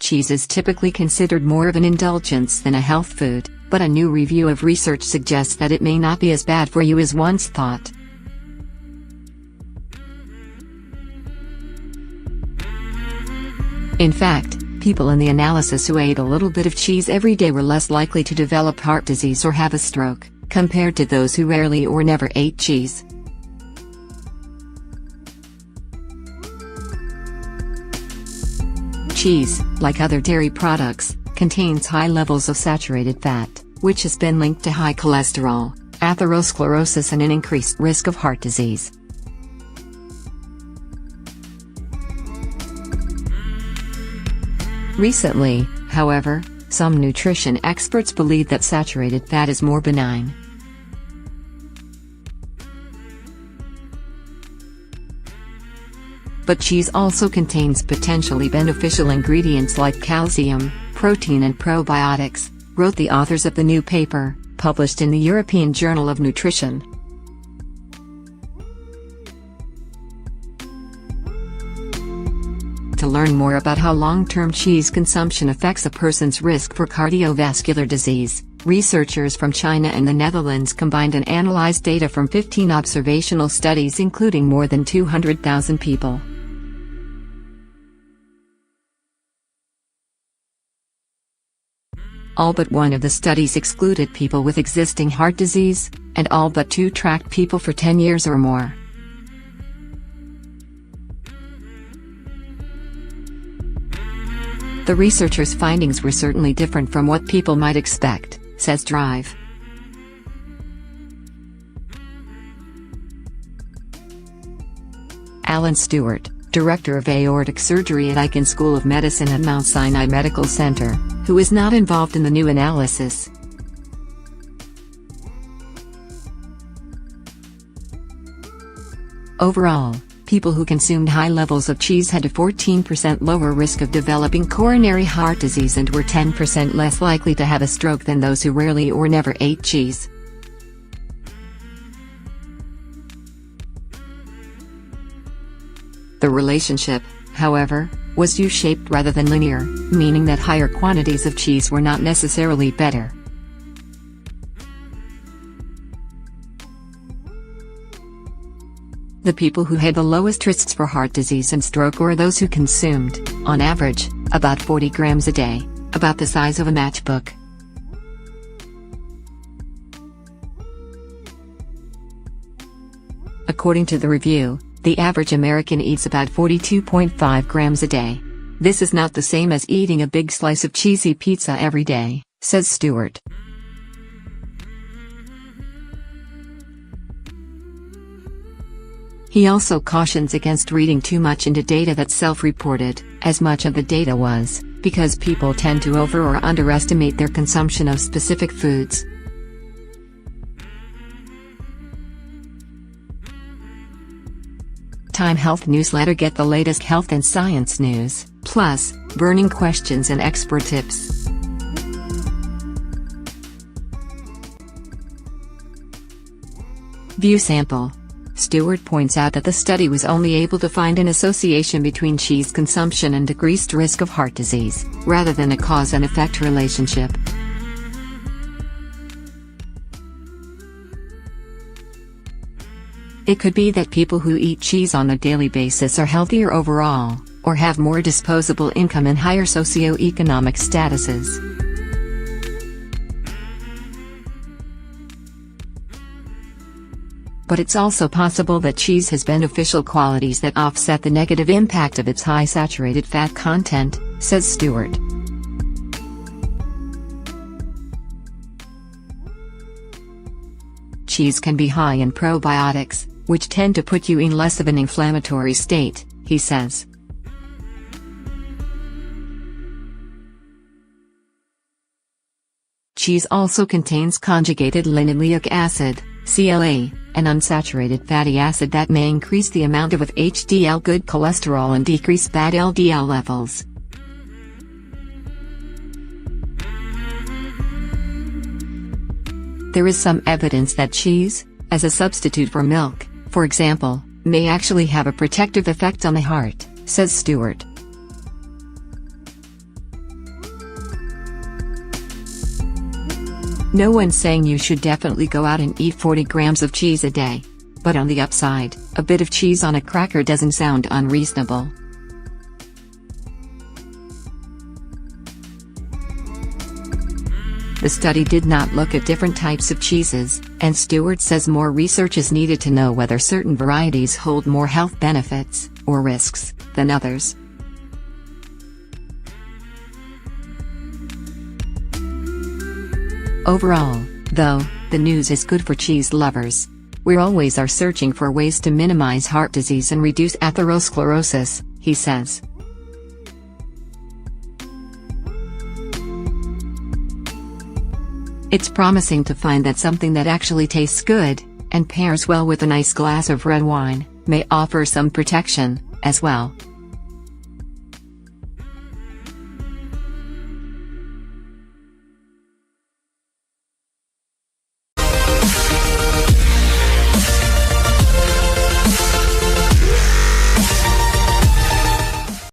Cheese is typically considered more of an indulgence than a health food, but a new review of research suggests that it may not be as bad for you as once thought. In fact, people in the analysis who ate a little bit of cheese every day were less likely to develop heart disease or have a stroke, compared to those who rarely or never ate cheese. Cheese, like other dairy products, contains high levels of saturated fat, which has been linked to high cholesterol, atherosclerosis and an increased risk of heart disease. Recently, however, some nutrition experts believe that saturated fat is more benign. But cheese also contains potentially beneficial ingredients like calcium, protein and probiotics, wrote the authors of the new paper, published in the European Journal of Nutrition. To learn more about how long-term cheese consumption affects a person's risk for cardiovascular disease, researchers from China and the Netherlands combined and analyzed data from 15 observational studies including more than 200,000 people. All but one of the studies excluded people with existing heart disease, and all but two tracked people for 10 years or more. The researchers' findings were certainly different from what people might expect, says Drive. Alan Stewart, director of aortic surgery at Icahn School of Medicine at Mount Sinai Medical Center, who is not involved in the new analysis. Overall, people who consumed high levels of cheese had a 14% lower risk of developing coronary heart disease and were 10% less likely to have a stroke than those who rarely or never ate cheese. The relationship, however, was U-shaped rather than linear, meaning that higher quantities of cheese were not necessarily better. The people who had the lowest risks for heart disease and stroke were those who consumed, on average, about 40 grams a day, about the size of a matchbook. According to the review, the average American eats about 42.5 grams a day. This is not the same as eating a big slice of cheesy pizza every day, says Stewart. He also cautions against reading too much into data that's self-reported, as much of the data was, because people tend to over or underestimate their consumption of specific foods. Time Health newsletter. Get the latest health and science news, plus, burning questions and expert tips. View sample. Stewart points out that the study was only able to find an association between cheese consumption and decreased risk of heart disease, rather than a cause and effect relationship. It could be that people who eat cheese on a daily basis are healthier overall, or have more disposable income and higher socioeconomic statuses. But it's also possible that cheese has beneficial qualities that offset the negative impact of its high saturated fat content, says Stewart. Cheese can be high in probiotics, which tend to put you in less of an inflammatory state, he says. Cheese also contains conjugated linoleic acid, CLA, an unsaturated fatty acid that may increase the amount of HDL good cholesterol and decrease bad LDL levels. There is some evidence that cheese, as a substitute for milk, for example, may actually have a protective effect on the heart, says Stewart. No one's saying you should definitely go out and eat 40 grams of cheese a day. But on the upside, a bit of cheese on a cracker doesn't sound unreasonable. The study did not look at different types of cheeses, and Stewart says more research is needed to know whether certain varieties hold more health benefits, or risks, than others. Overall, though, the news is good for cheese lovers. We always are searching for ways to minimize heart disease and reduce atherosclerosis, he says. It's promising to find that something that actually tastes good, and pairs well with a nice glass of red wine, may offer some protection, as well.